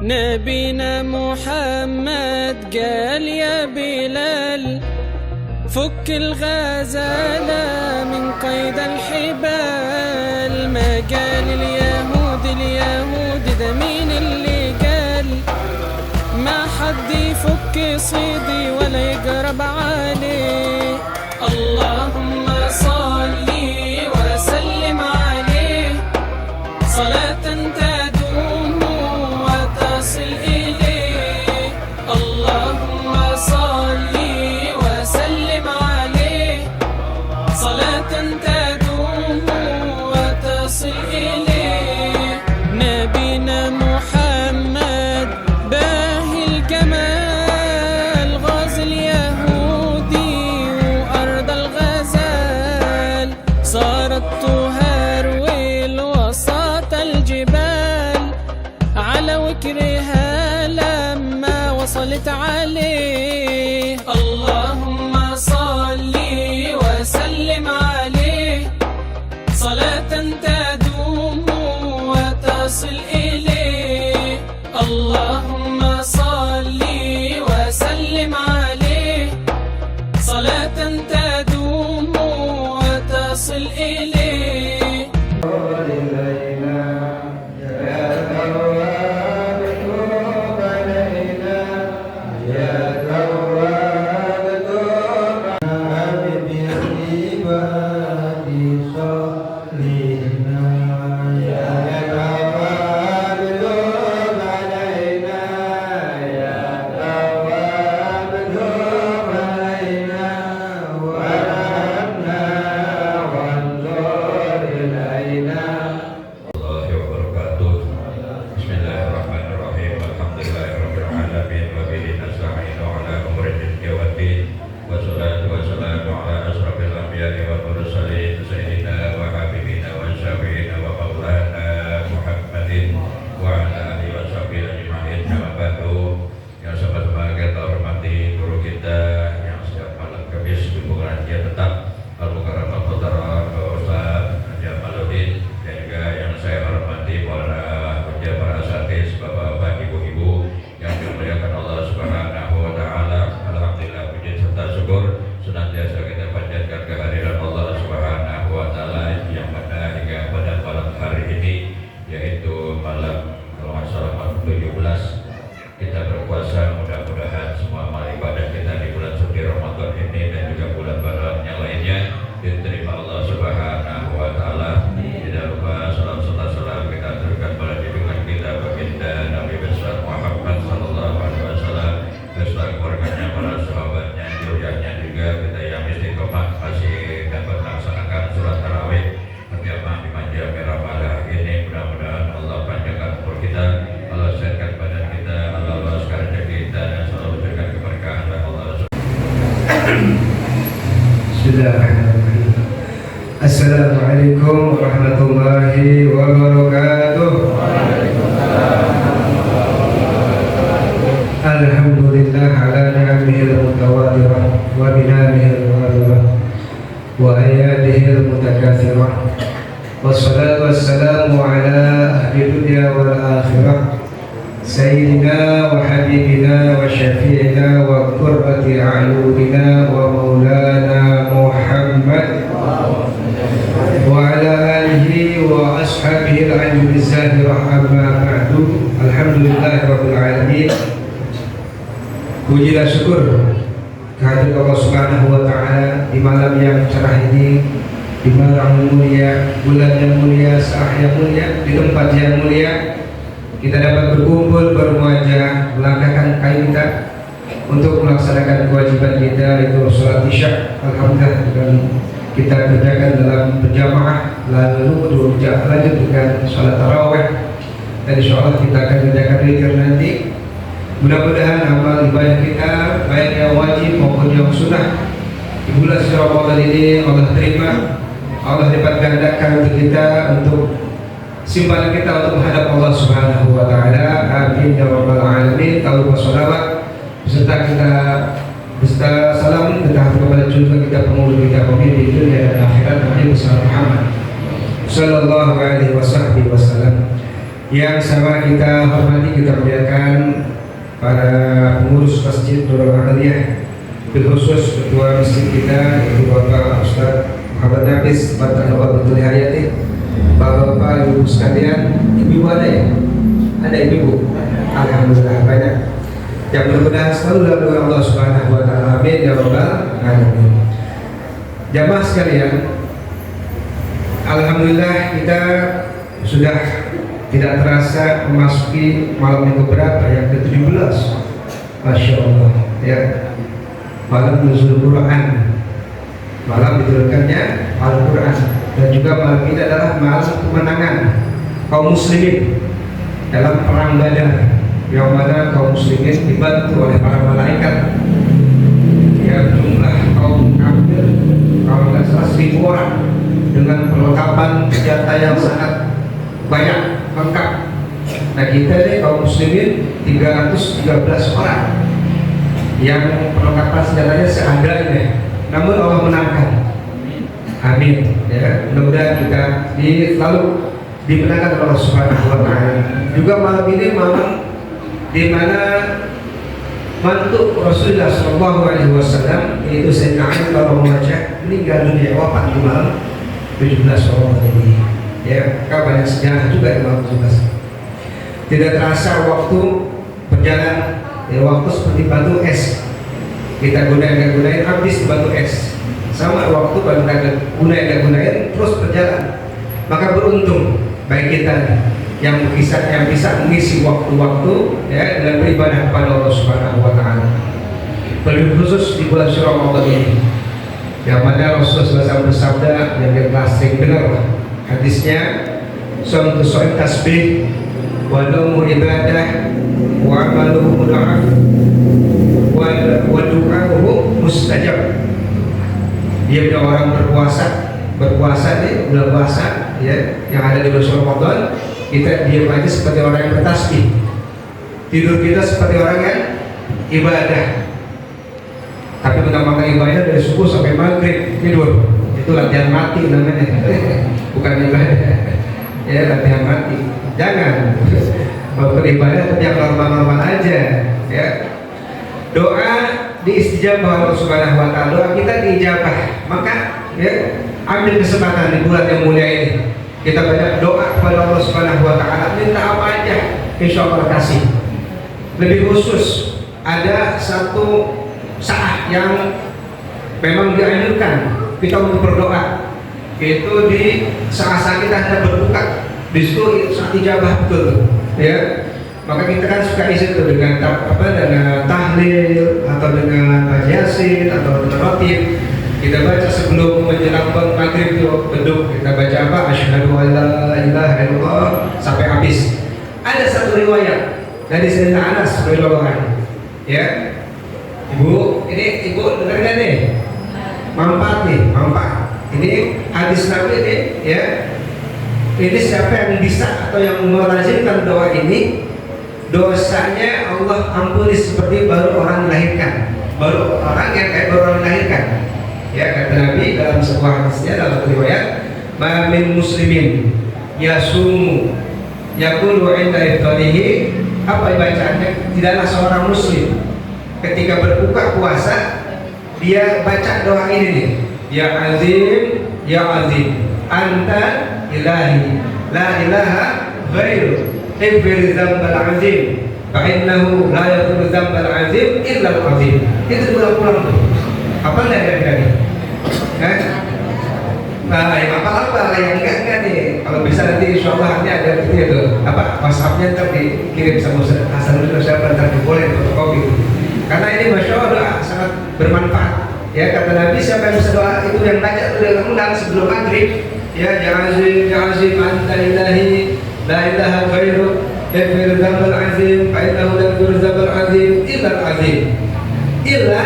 نبينا محمد قال يا بلال فك الغزالة من قيد الحبال. ما قال اليهود ده مين اللي قال؟ ما حد يفك صيدي ولا يقرب عليه. اللهم صل وسلم عليه صلاة تدوم وتصل إليه. اللهم صل وسلم عليه صلاة تدوم وتصل إليه. نبينا محمد باهي الجمال غازي اليهودي وأرض الغزال. صارت تهرول وسط الجبال على وكرها لما وصلت عليه. اللهم صل وسلم عليه صلاة تدوم وتصل إليه. اللهم صل وسلم عليه صلاة تدوم وتصل إليه. Bismillahirrahmanirrahim. Assalamualaikum warahmatullahi wabarakatuh. Alhamdulillah ala ni'amihi al-mutawatirah wa binamihi al-ghadirah wa ayadihi al-mutakathirah. Wassalatu wassalamu ala ahli dunya wal akhirah Sayyidina wa habibina wa syafi'ina wa qurrati a'yunina wa maulana Muhammad wa ala alihi wa ashabihi al-'ajl az-zahirah amma ba'du. Alhamdulillahi rabbil alamin. Puji dan syukur kehadirat Allah Subhanahu wa taala di malam yang cerah ini, di malam mulia, bulan yang mulia, saat yang mulia, di tempat yang mulia. Kita dapat berkumpul, bermuajah, melangkahkan kaki kita untuk melaksanakan kewajiban kita, yaitu sholat isya. Alhamdulillah dengan kita kerjakan dalam berjamaah, lalu lanjut dengan sholat tarawih, dan insya Allah kita akan kerjakan witir nanti. Mudah-mudahan amal ibadah kita, baik yang wajib maupun yang sunnah, di bulan suci Ramadan ini Allah terima, Allah lipat gandakan untuk kita, untuk simpanan kita untuk menghadap Allah Subhanahu wa taala. Amin ya rabbal alamin. Tahu wassalawat beserta salam kita kepada junjungan kita, penghulu kita, pemimpin dunia dan akhirat, Nabi Muhammad sallallahu alaihi wasallam. yang sama kita hormati, kita muliakan para pengurus Masjid Nurul Aliyah, khusus ketua masjid kita yaitu Bapak Ustaz Muhammad Nafis Batalawat Betul Hayati, Bapak-bapak, ibu sekalian, ibu ada ya? Ada ibu? Alhamdulillah banyak. Yang mudah-mudahan selalu lalu Allah Subhanahu wa taala. Amin ya rabbal alamin. Jamaah sekalian, alhamdulillah kita sudah tidak terasa memasuki malam minggu berapa, yang ke-17. Masya Allah ya. Malam nuzul Quran, malam diturunkannya Al-Quran, dan juga malam ini adalah malam kemenangan kaum muslimin dalam perang Badar, yang mana kaum muslimin dibantu oleh para malaikat. Ya, jumlah kaum kafir kalau nggak salah 1000 orang dengan perlengkapan senjata yang sangat banyak, lengkap. Nah kita nih kaum muslimin 313 orang yang perlengkapan senjatanya seadanya, namun Allah menangkan. Amin ya, mudah-mudahan kita selalu dimenangkan oleh Allah Subhanahu wa taala. Juga malam ini malam di mana mantu Rasulullah sallallahu alaihi wasallam yaitu Sayyidina Ali radhiyallahu anhu meninggal dunia, wafat di malam 17 Ramadan ini. Ya, banyak sejarah juga di malam 17. Tidak terasa waktu berjalan, ya, waktu seperti batu es. Kita gunain habis batu es. Sama waktu baru kita gunain terus berjalan. Maka beruntung baik kita yang bisa mengisi waktu-waktu ya dengan beribadah kepada Allah Subhanahu wa taala. Lebih khusus di bulan suci Ramadan ini. Yang mana Rasulullah SAW bersabda yang kita sering dengar hadisnya, "Sumtu so'in tasbih wa naumu ibadah wa amaluhu mudha'af wa du'a'uhu mustajab." Dia bila orang berpuasa nih, bulan puasa ya, yang ada di bulan Ramadan, kita diam aja seperti orang yang bertasbih, tidur kita seperti orang yang ibadah. Tapi mengamalkan ibadah dari subuh sampai maghrib tidur, itu latihan mati namanya, bukan ibadah ya, latihan mati. Jangan kalau beribadah tapi yang normal-normal aja ya. Doa diistijabah Allah Subhanahu wa taala, doa kita diijabah. Maka ya, ambil kesempatan di bulan yang mulia ini, kita banyak doa kepada Allah Subhanahu wa taala, minta apa aja insya Allah kasih. Lebih khusus ada satu saat yang memang dianjurkan kita untuk berdoa, yaitu di saat-saat kita hendak berbuka. Di situ saat ijabah betul ya. Maka kita kan suka isi itu dengan dengan tahlil atau dengan yasin atau dengan rotib. Kita baca sebelum menjelang maghrib itu beduk, kita baca apa? Asyhadu an la ilaha illallah sampai habis. Ada satu riwayat dari Sayyidina Anas radhiyallahu anhu ya. Ibu, ini ibu dengar nggak nih? Manfaat. Ini hadis Nabi ini ya. Ini siapa yang bisa atau yang melazimkan doa ini, dosanya Allah ampuni seperti baru orang dilahirkan, baru orang yang kayak baru orang dilahirkan. Ya, kata Nabi dalam sebuah hadisnya, dalam riwayat, "Ma min muslimin yasumu yaqulu 'inda iftarihi", apa bacaannya? Tidaklah seorang muslim ketika berbuka puasa dia baca doa ini nih, ya azim anta ilahi la ilaha ghairu ighfir dzambal azim fa innahu la yaghfiru dzambal azim illa al azim. Itu pulang-pulang tuh. Apa enggak dari nah, yang apa yang enggak nih. Kalau bisa nanti insyaallah nanti ada gitu ya tuh. Apa WhatsApp-nya ntar dikirim sama Ustaz Hasanudin, siapa ntar boleh fotokopi. Karena ini masya Allah sangat bermanfaat. Ya, kata Nabi siapa yang bisa doa itu yang baca itu dengan ulang sebelum maghrib. Ya, ya azim anta ilahi la ilaha ghairu ighfir dzambal azim fa innahu la yaghfiru dzambal azim illa al azim illa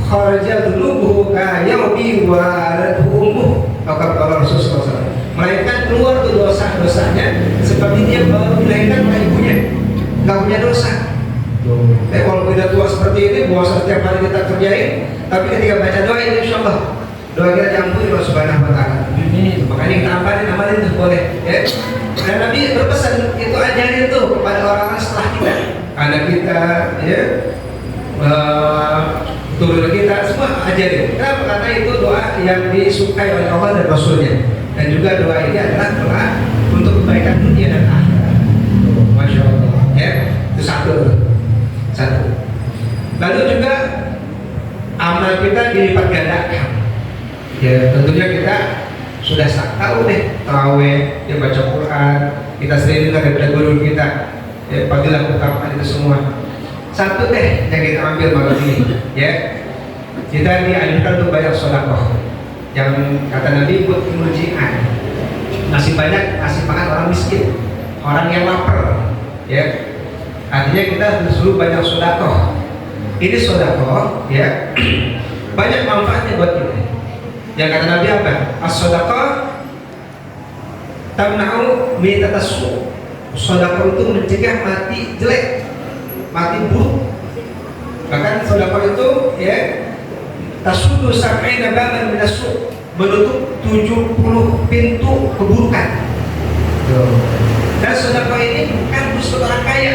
kharaja dhunubuhu ka yaumi waladhu ummuh. Maka kalau Rasulullah SAW melainkan keluar tuh dosa-dosanya seperti dia baru dilahirkan oleh ibunya, nggak punya dosa. Kalau tidak tua seperti ini, puasa setiap hari kita kerjain, tapi ketika baca doa ini insya Allah doa kita diampuni oleh Subhanahu wa taala. ini makanya kita amalin tuh boleh ya. Dan Nabi berpesan itu ajarin tuh kepada orang-orang setelah kita, anak kita ya, turun kita semua ajarin. Kenapa? Karena itu doa yang disukai oleh Allah dan Rasulnya, dan juga doa ini adalah doa untuk kebaikan dunia dan akhirat. Masya Allah ya, itu satu. Lalu juga amal kita dilipat gandakan. Ya tentunya kita sudah tahu deh tarawih, ya baca Quran, kita sendiri juga daripada guru kita, ya pagilah utamakan itu semua. Satu deh yang kita ambil malam ini, ya kita dianjurkan untuk banyak sedekah. Yang kata Nabi buat kemuliaan, masih banyak kasih makan orang miskin, orang yang lapar, ya. Artinya kita disuruh banyak sedekah. Ini sedekah, ya banyak manfaatnya buat kita. Yang kata Nabi apa? As-sedekah tamna'u min tatassu. Sedekah itu mencegah mati jelek, mati buruk. Bahkan sedekah itu ya tasudu sab'ina baban min as-su', menutup 70 pintu keburukan. Dan sedekah ini bukan khusus orang kaya,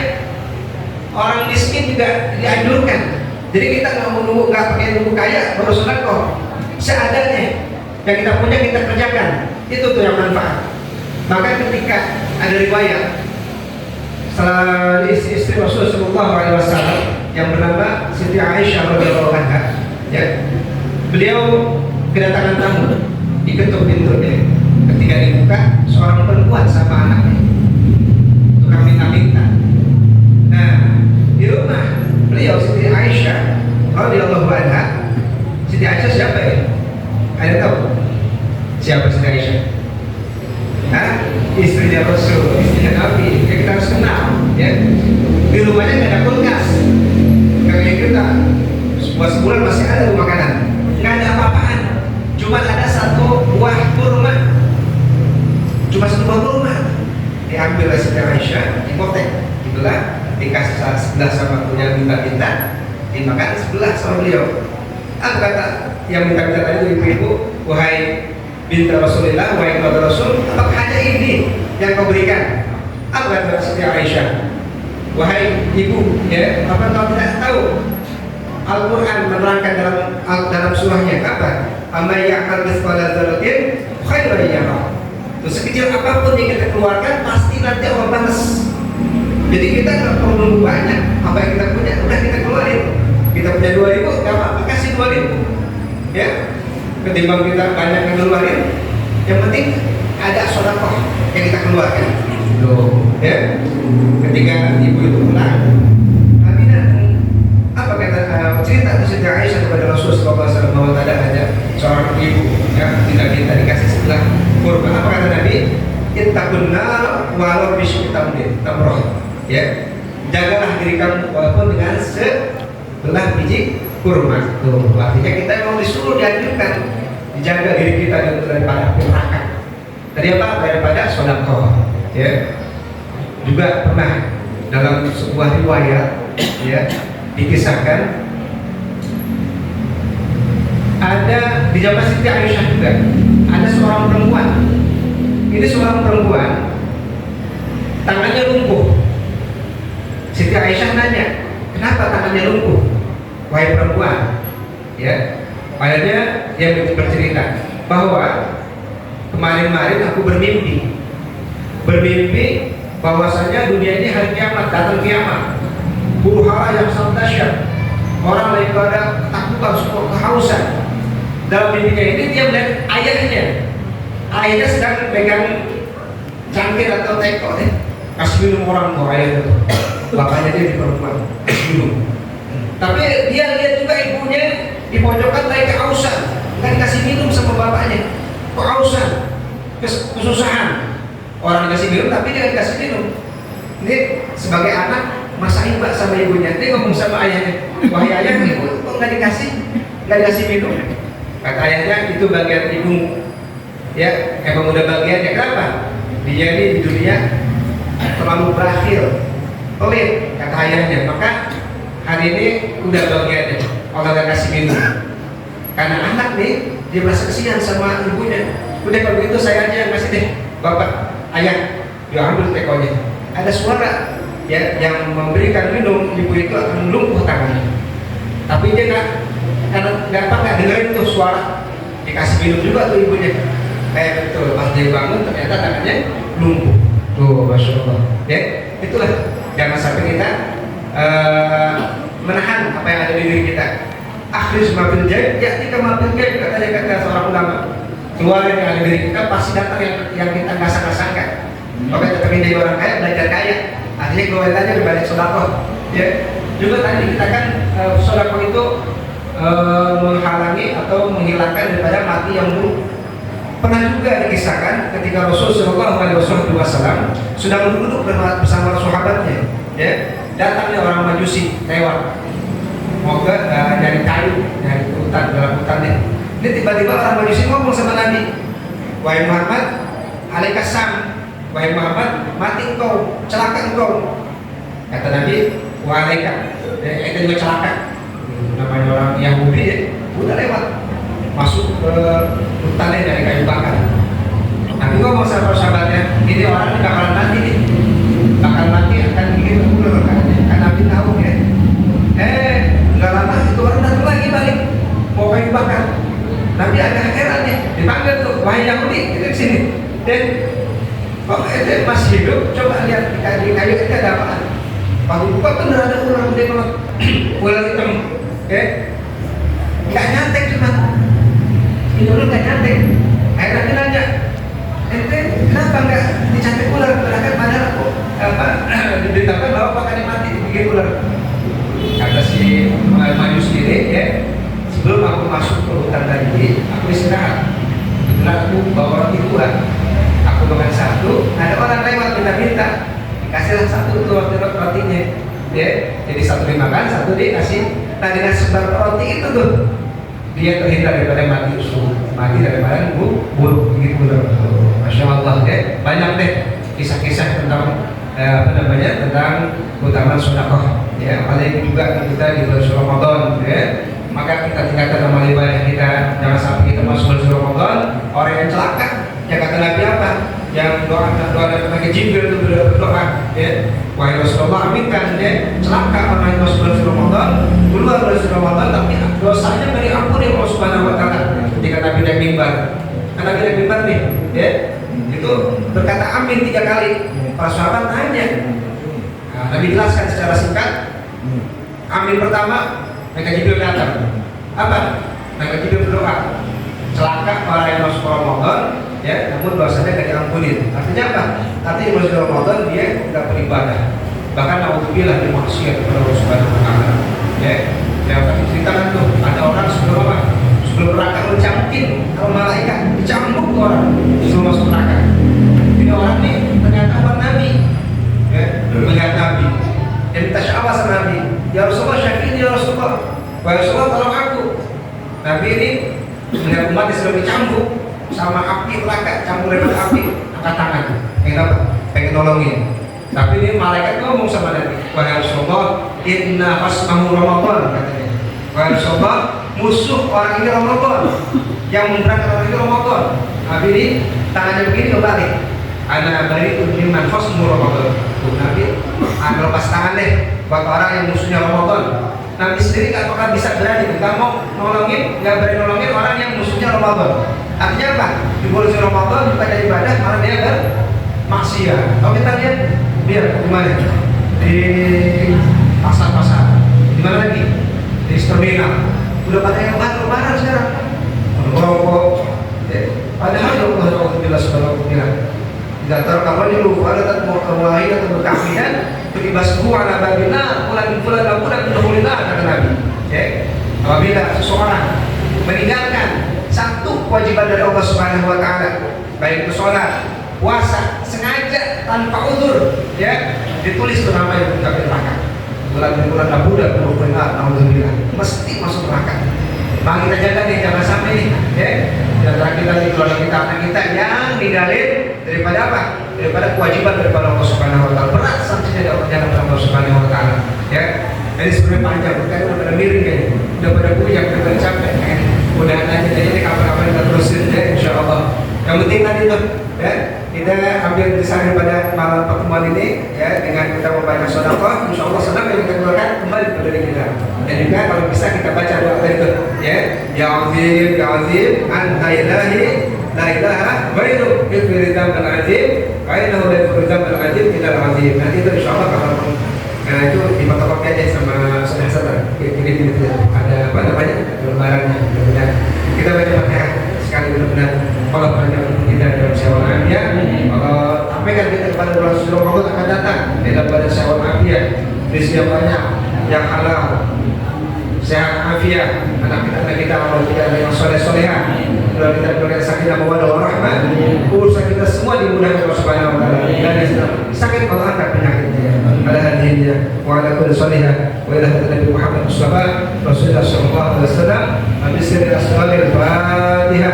orang miskin juga dianjurkan. Jadi kita nggak pakai nunggu kaya baru sedekah. Seadanya yang kita punya kita kerjakan, itu tuh yang manfaat. Maka ketika ada riwayat salah istri Rasulullah SAW yang bernama Siti Aisyah radhiyallahu anha, ya, beliau kedatangan tamu, diketuk pintunya. Ketika dibuka, seorang perempuan sama anaknya tukang minta-minta. Nah, di rumah beliau Siti Aisyah radhiyallahu anha. Siti Aisyah siapa ya? Ada tahu? Siapa Siti Aisyah? Hah? Istrinya Rasul, istrinya Nabi. Ya kita harus kenal, ya. Di rumahnya nggak ada kulkas. Kayak kita, sebulan masih ada makanan. Nggak ada apa-apaan. Cuma ada satu buah kurma. Cuma satu buah kurma. Diambil oleh Siti Aisyah, dipotek, dibelah, dikasih sebelah sama punya minta-minta, dimakan sebelah sama beliau. Apa kata yang minta-minta tadi ibu-ibu? Wahai binti Rasulullah, wahai keluarga Rasul, apakah hanya ini yang kau berikan? Apa kata Siti Aisyah? Wahai ibu, ya, apa kau tidak tahu? Al-Quran menerangkan dalam surahnya apa? Amay ya'mal mithqala dzarratin khairan yarah. Sekecil apapun yang kita keluarkan pasti nanti Allah balas. Jadi kita nggak perlu nunggu banyak. Apa yang kita punya udah kita keluarin. Kita punya 2.000, nggak apa-apa kasih 2.000, ya. Ketimbang kita banyak yang keluarin, yang penting ada sedekah yang kita keluarkan. Ya. Ketika ibu itu pulang, Nabi datang. Apa kata cerita Siti Aisyah kepada Rasulullah SAW bahwa ada seorang ibu yang tidak minta dikasih sebelah kurma. Apa kata Nabi? Ittaqun nar walau bisyuqqi tamrah. Ya, jagalah diri kamu walaupun dengan sebelah biji kurma. Tuh, artinya kita memang disuruh dianjurkan dijaga diri kita daripada neraka. Tadi apa? Daripada sedekah. Ya, juga pernah dalam sebuah riwayat, ya, dikisahkan ada di zaman Siti Aisyah juga ada seorang perempuan. Ini seorang perempuan tangannya lumpuh. Siti Aisyah nanya, kenapa tangannya lumpuh? Wahai perempuan, ya, akhirnya dia bercerita bahwa kemarin-marin aku bermimpi bahwasanya dunia ini hari kiamat, datang kiamat, huru hara yang sangat dahsyat, orang lagi pada ketakutan, semua kehausan. Dalam mimpinya ini dia melihat ayahnya sedang pegang cangkir atau teko deh, kasih minum orang tuh ayahnya tuh. Bapaknya dia di perempuan kasih minum. Tapi dia lihat juga ibunya di pojokan lagi kehausan, nggak dikasih minum sama bapaknya, kehausan, kesusahan. Orang dikasih minum tapi dia nggak dikasih minum. Ini sebagai anak masa iba sama ibunya, dia ngomong sama ayahnya, wahai ayah, ibu kok nggak dikasih minum? Kata ayahnya, itu bagian ibu, ya, emang udah bagiannya. Kenapa? Dia ini di dunia terlalu berakhir, pelit, kata ayahnya. Maka hari ini udah bagiannya, Allah nggak kasih minum. Karena anak nih dia merasa kesian sama ibunya, Udah kalau begitu saya aja yang kasih deh, bapak, ayah, dia ambil tekonya. Ada suara ya yang memberikan minum, ibu itu akan lumpuh tangannya. Tapi dia nggak dengerin tuh suara, dikasih minum juga tuh ibunya. Kayak betul, pas dia bangun ternyata tangannya lumpuh. Tuh, masya Allah. Ya, itulah jangan sampai kita menahan apa yang ada di diri kita. Akhirnya semakin jahit, ya kita makin jahit kata seorang ulama. Keluar yang ada di diri kita pasti datang yang kita nggak sangka-sangka. Oke, kita jadi orang kaya, belajar kaya. Artinya keluar aja dibalik sodakoh. Ya, juga tadi kita kan sodakoh itu menghalangi atau menghilangkan daripada mati yang buruk. Pernah juga dikisahkan ketika Rasulullah SAW sudah duduk bersama sahabatnya, ya, datangnya orang Majusi lewat, mau dari kayu, dari hutan, dalam hutannya. Ini tiba-tiba orang Majusi ngomong sama Nabi, wahai Muhammad, alaikasam, wahai Muhammad, mati engkau, celaka engkau. Kata Nabi, waalaikum, itu juga celaka. Namanya orang Yahudi, ya, udah lewat, masuk ke hutannya dari kayu bakar. Nabi ngomong sama sahabatnya, ini orang bakalan mati nih, bakal mati akan bikin ular katanya. Kan Nabi tahu ya. Nggak lama itu orang datang lagi balik, mau kayu bakar. Nabi agak heran ya, dipanggil tuh, wahai Yahudi, itu kesini. Dan kok itu masih hidup? Coba lihat di kayu itu ada apaan? Waktu buka bener ada ular gede banget, ular hitam, nggak nyantek cuma. Ini ular nggak nyantek. Akhirnya Nabi nanya, ente kenapa nggak dicantik ular? Padahal aku diberitakan bahwa pakai mati digigit ular. Kata si Maju sendiri, ya, sebelum aku masuk ke hutan tadi, aku istirahat. Kebetulan aku bawa roti dua, aku makan satu. Ada orang lewat minta-minta, dikasihlah satu tuh rotinya, ya. Jadi satu dimakan, satu dikasih. Nah dengan sebar roti itu tuh, dia terhindar daripada mati daripada buruk begitu loh. Masya Allah deh, banyak deh kisah-kisah tentang tentang keutamaan sedekah. Ya, apalagi juga kita di bulan Ramadan, ya. Maka kita tingkatkan amal ibadah kita, jangan sampai kita masuk bulan Ramadan orang yang celaka. Ya kata Nabi apa? Yang doa dari Jibril itu berdoa, ya. Wahai Rasulullah, aminkan, ya, celaka orang yang masuk bulan Ramadan, keluar bulan Ramadan tapi dosanya nggak diampuni Allah Subhanahu Wa Taala. Ketika Nabi naik mimbar, karena Nabi naik mimbar nih, ya, itu berkata amin 3 kali. Para sahabat tanya, nah, Nabi jelaskan secara singkat. Amin pertama, mereka Jibril datang. Apa? Mereka Jibril berdoa, celaka orang yang masuk Ramadan, ya, namun dosanya tidak diampuni. Artinya apa? Artinya bulan Ramadan dia tidak beribadah, bahkan naudzubillah dia maksiat kepada Allah Subhanahu Wa Taala. Ya, yang tadi ceritakan tuh ada orang sebelum neraka mencamkin kalau malaikat dicambuk orang sebelum masuk neraka. Ini orang nih ternyata umat Nabi, ya, melihat Nabi, dan minta syafaat sama Nabi. Ya Rasulullah, syafi'in ya Rasulullah. Wahai Rasulullah, tolong aku. Nabi ini melihat umat yang sedang dicambuk sama api neraka, campur dengan api, angkat tangan, pengen nolongin. Tapi ini malaikat ngomong sama Nabi, wahai Rasulullah, inna hasmahu Ramadan, katanya. Wahai Rasulullah, musuh orang ini Ramadan, yang memberatkan orang ini Ramadan. Nabi ini tangannya begini kebalik. Ana bari'un mimman hasmuhu Ramadan. Nabi lepas tangan deh buat orang yang musuhnya Ramadan. Nabi sendiri apakah bisa berani? Kita mau nolongin, nggak berani nolongin orang yang musuhnya Ramadan. Artinya apa? Di bulan Ramadan bukan dari ibadah, malah dia bermaksiat. Kalau kita lihat, biar di mana? Di pasar-pasar. Di mana lagi? Di terminal. Udah pada yang lebaran sekarang. Merokok. Padahal ya Allah Subhanahu Wa Taala. Tidak terkawan di luar dan mewahid atau berkahwinan beribasku ala babina pulang kata Nabi. Ya, apabila seseorang meninggalkan satu kewajiban dari Allah Subhanahu Wa Taala, baik itu sholat, puasa, sengaja tanpa udzur, ya, ditulis nama yang kafir neraka. Bulan Abu dan benar, alhamdulillah, mesti masuk neraka. Maka kita jaga nih, jangan sampai nih, ya. Dan kita di keluarga kita, anak kita yang ninggalin daripada apa? Daripada kewajiban daripada Allah Subhanahu Wa Taala. Berat sanksinya dari Allah Subhanahu Wa Taala. Ya, ini sebenarnya panjang, bukan udah pada miring ya, udah pada buyang, udah pada capek. Mudah-mudahan aja kapan-kapan kita terusin ya, insya Allah. Yang penting tadi tuh ya, kita ambil desain pada malam pertemuan ini ya, dengan kita membaca sedekah, insya Allah sedekah yang kita keluarkan kembali kepada diri kita. Dan juga kalau bisa kita baca doa itu ya, ya azim anta ilahi la ilaha ghairu ighfir dzambal azim wa innahu la yaghfiru dzambal azim illa al azim. Nanti itu insya Allah kalau itu difotokopi aja sama saudara-saudara. Ini ada apa namanya lembarannya. Mudah-mudahan kita baca Fatihah sekali, benar-benar kalau banyak kita dalam syawal afiat. Kalau apa kan kita kepada Rasulullah akan datang dalam pada syawal afiat, rizki yang banyak, yang halal, sehat afiat, anak kita kalau tidak ada yang soleh-solehan, kalau kita diberikan sakinah mawaddah warahmah, urusan kita semua dimudahkan oleh Subhanahu wa taala. Dan sakit Allah angkat penyakitnya. Ala hadhihi wa ala kulli salihah wa ila Nabi Muhammad Mustafa Rasulullah sallallahu alaihi wasallam. Bismillahir rahmanir rahim.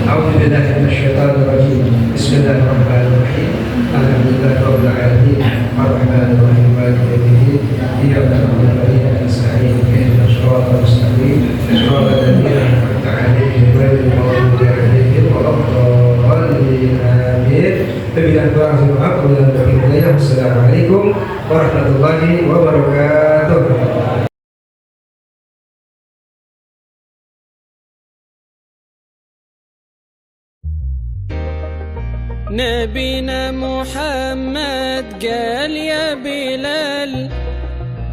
A'udzu billahi minasyaitonir rajim. Bismillahirrahmanirrahim. Alhamdulillahi rabbil alamin. Arrahmanir rahim. Maliki yaumiddin. Iyyaka na'budu wa iyyaka nasta'in. Ihdinas siratal mustaqim. Siratal ladzina an'amta 'alaihim ghairil maghdubi 'alaihim waladdallin. Amin. Wabillahi taufiq. Wassalamualaikum warahmatullahi wabarakatuh. نبينا محمد قال يا بلال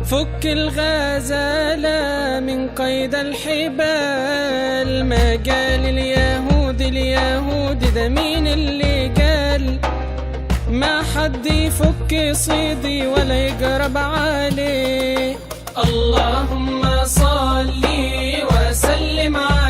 فك الغزالة من قيد الحبال. ما قال اليهود ده مين اللي قال؟ ما حد يفك صيدي ولا يقرب عليه. اللهم صل وسلم عليه.